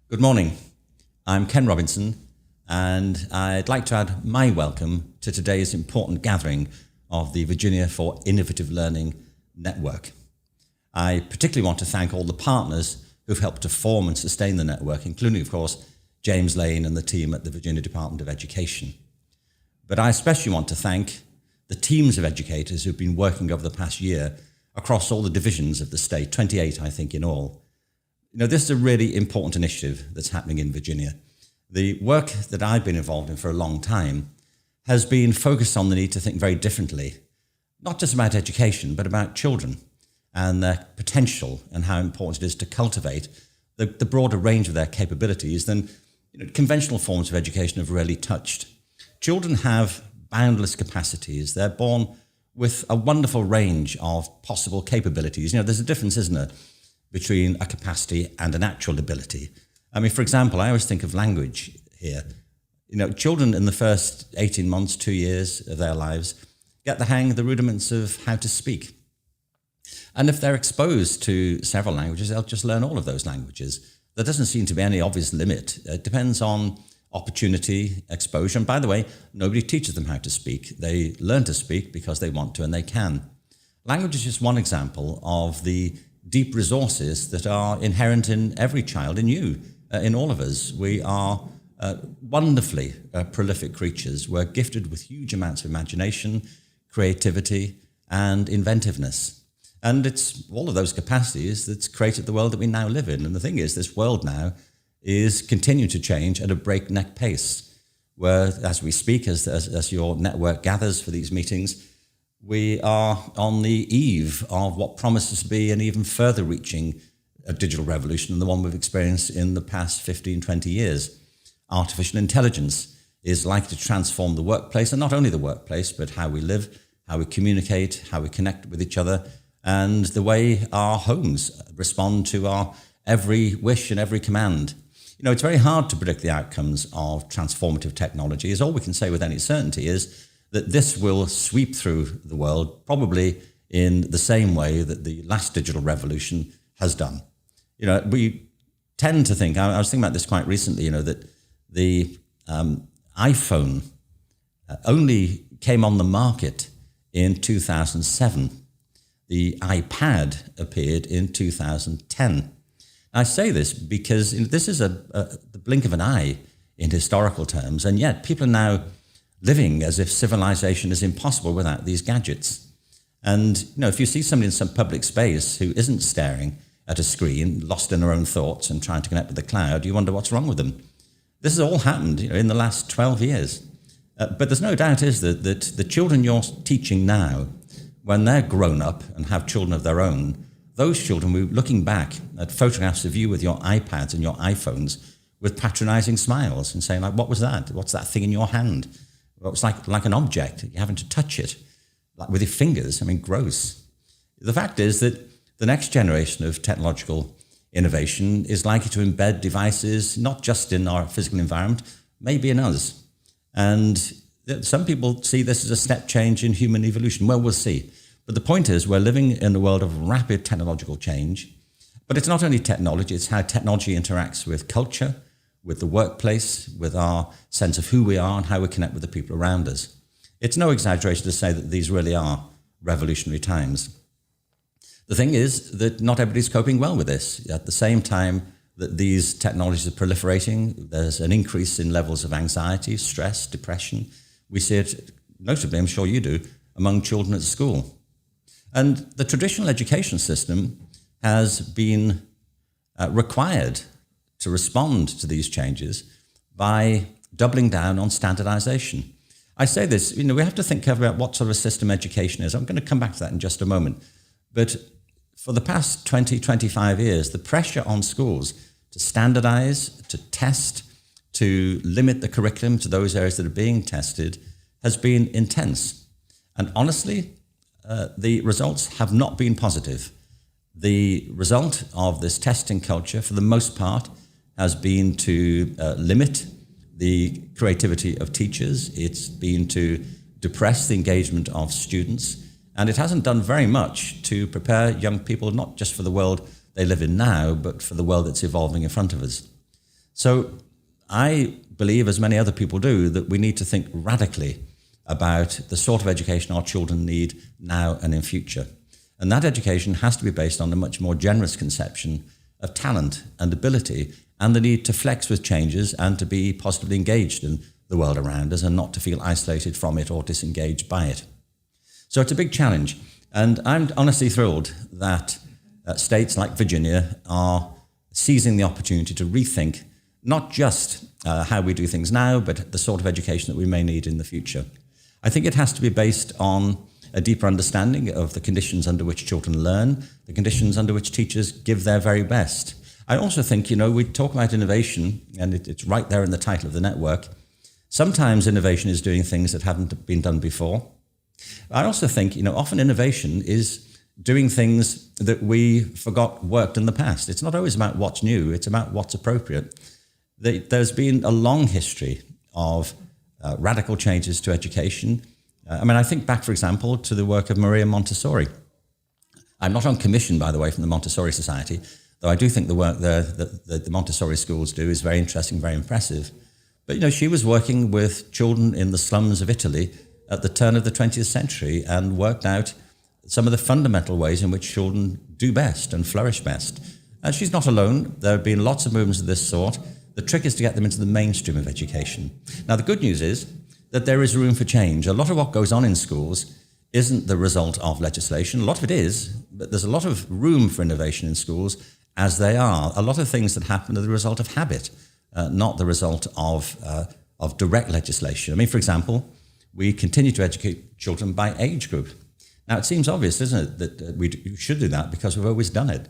Good morning. I'm Ken Robinson, and I'd like to add my welcome to today's important gathering of the Virginia for Innovative Learning Network. I particularly want to thank all the partners who've helped to form and sustain the network, including, of course, James Lane and the team at the Virginia Department of Education. But I especially want to thank the teams of educators who've been working over the past year across all the divisions of the state, 28, I think, in all. This is a really important initiative that's happening in Virginia. The work that I've been involved in for a long time has been focused on the need to think very differently, not just about education, but about children and their potential and how important it is to cultivate the broader range of their capabilities than conventional forms of education have really touched. Children have boundless capacities. They're born with a wonderful range of possible capabilities. There's a difference, isn't there, between a capacity and an actual ability. For example, I always think of language here. Children in the first 18 months, 2 years of their lives get the hang of the rudiments of how to speak. And if they're exposed to several languages, they'll just learn all of those languages. There doesn't seem to be any obvious limit. It depends on opportunity, exposure. And by the way, nobody teaches them how to speak. They learn to speak because they want to and they can. Language is just one example of the deep resources that are inherent in every child, in you, in all of us. We are wonderfully prolific creatures. We're gifted with huge amounts of imagination, creativity, and inventiveness. And it's all of those capacities that's created the world that we now live in. And the thing is, this world now is continuing to change at a breakneck pace, where as we speak, as your network gathers for these meetings, we are on the eve of what promises to be an even further reaching digital revolution than the one we've experienced in the past 15, 20 years. Artificial intelligence is likely to transform the workplace, and not only the workplace, but how we live, how we communicate, how we connect with each other, and the way our homes respond to our every wish and every command. It's very hard to predict the outcomes of transformative technology, as all we can say with any certainty is that this will sweep through the world probably in the same way that the last digital revolution has done. We tend to think, I was thinking about this quite recently, that the iPhone only came on the market in 2007. The iPad appeared in 2010. I say this because this is the blink of an eye in historical terms, and yet people are now living as if civilization is impossible without these gadgets. And, if you see somebody in some public space who isn't staring at a screen, lost in their own thoughts and trying to connect with the cloud, you wonder what's wrong with them. This has all happened, in the last 12 years. But there's no doubt, is there, that the children you're teaching now, when they're grown up and have children of their own, those children will be looking back at photographs of you with your iPads and your iPhones with patronizing smiles and saying, what was that? What's that thing in your hand? Well, it's like an object. You're having to touch it like with your fingers. Gross. The fact is that the next generation of technological innovation is likely to embed devices not just in our physical environment, maybe in us. And some people see this as a step change in human evolution. Well, we'll see. But the point is, we're living in a world of rapid technological change. But it's not only technology, it's how technology interacts with culture, with the workplace, with our sense of who we are and how we connect with the people around us. It's no exaggeration to say that these really are revolutionary times. The thing is that not everybody's coping well with this. At the same time that these technologies are proliferating, there's an increase in levels of anxiety, stress, depression. We see it, notably, I'm sure you do, among children at school. And the traditional education system has been required to respond to these changes by doubling down on standardization. I say this, we have to think carefully about what sort of a system education is. I'm going to come back to that in just a moment. But for the past 20, 25 years, the pressure on schools to standardize, to test, to limit the curriculum to those areas that are being tested has been intense. And honestly, the results have not been positive. The result of this testing culture, for the most part, has been to limit the creativity of teachers. It's been to depress the engagement of students. And it hasn't done very much to prepare young people, not just for the world they live in now, but for the world that's evolving in front of us. So I believe, as many other people do, that we need to think radically about the sort of education our children need now and in future. And that education has to be based on a much more generous conception of talent and ability and the need to flex with changes and to be positively engaged in the world around us and not to feel isolated from it or disengaged by it. So it's a big challenge. And I'm honestly thrilled that states like Virginia are seizing the opportunity to rethink not just how we do things now, but the sort of education that we may need in the future. I think it has to be based on a deeper understanding of the conditions under which children learn, the conditions under which teachers give their very best. I also think, we talk about innovation, and it's right there in the title of the network. Sometimes innovation is doing things that haven't been done before. I also think, often innovation is doing things that we forgot worked in the past. It's not always about what's new, it's about what's appropriate. There's been a long history of radical changes to education. I think back, for example, to the work of Maria Montessori. I'm not on commission, by the way, from the Montessori Society, though I do think the work that the Montessori schools do is very interesting, very impressive. But, she was working with children in the slums of Italy at the turn of the 20th century and worked out some of the fundamental ways in which children do best and flourish best. And she's not alone. There have been lots of movements of this sort. The trick is to get them into the mainstream of education. Now, the good news is that there is room for change. A lot of what goes on in schools isn't the result of legislation. A lot of it is, but there's a lot of room for innovation in schools as they are. A lot of things that happen are the result of habit, not the result of direct legislation. For example, we continue to educate children by age group. Now, it seems obvious, doesn't it, that we should do that because we've always done it.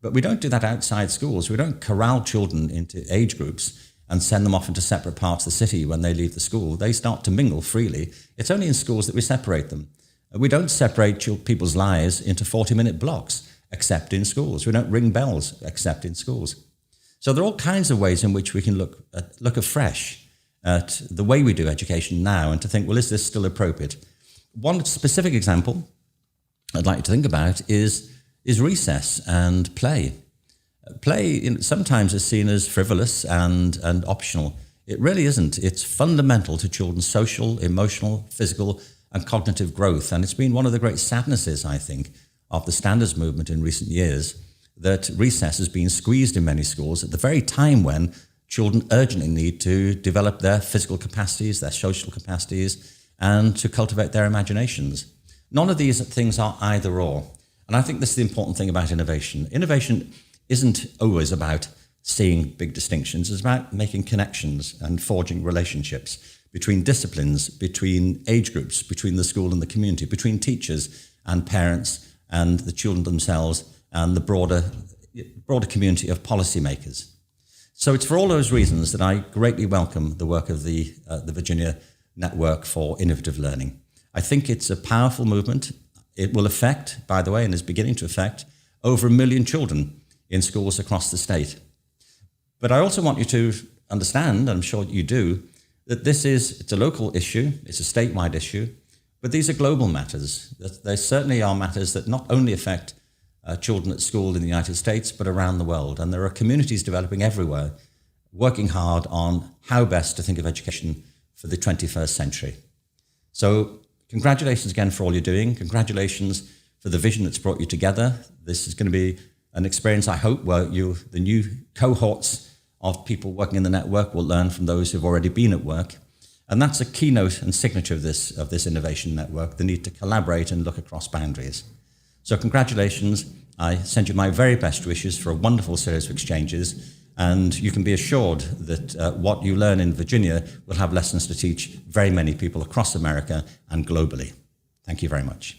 But we don't do that outside schools. We don't corral children into age groups and send them off into separate parts of the city when they leave the school. They start to mingle freely. It's only in schools that we separate them. We don't separate people's lives into 40-minute blocks, except in schools. We don't ring bells, except in schools. So there are all kinds of ways in which we can look afresh at the way we do education now and to think, well, is this still appropriate? One specific example I'd like you to think about is recess and play. Play sometimes is seen as frivolous and optional. It really isn't. It's fundamental to children's social, emotional, physical, and cognitive growth. And it's been one of the great sadnesses, I think, of the standards movement in recent years, that recess has been squeezed in many schools at the very time when children urgently need to develop their physical capacities, their social capacities, and to cultivate their imaginations. None of these things are either or. And I think this is the important thing about innovation. Innovation isn't always about seeing big distinctions. It's about making connections and forging relationships between disciplines, between age groups, between the school and the community, between teachers and parents and the children themselves and the broader community of policymakers. So it's for all those reasons that I greatly welcome the work of the Virginia Network for Innovative Learning. I think it's a powerful movement. It will affect, by the way, and is beginning to affect, over 1 million children in schools across the state. But I also want you to understand, and I'm sure you do, that it's a local issue, it's a statewide issue, but these are global matters. They certainly are matters that not only affect children at school in the United States, but around the world. And there are communities developing everywhere, working hard on how best to think of education for the 21st century. So congratulations again for all you're doing. Congratulations for the vision that's brought you together. This is going to be an experience, I hope, where the new cohorts of people working in the network will learn from those who've already been at work. And that's a keynote and signature of this innovation network, the need to collaborate and look across boundaries. So congratulations. I send you my very best wishes for a wonderful series of exchanges. And you can be assured that what you learn in Virginia will have lessons to teach very many people across America and globally. Thank you very much.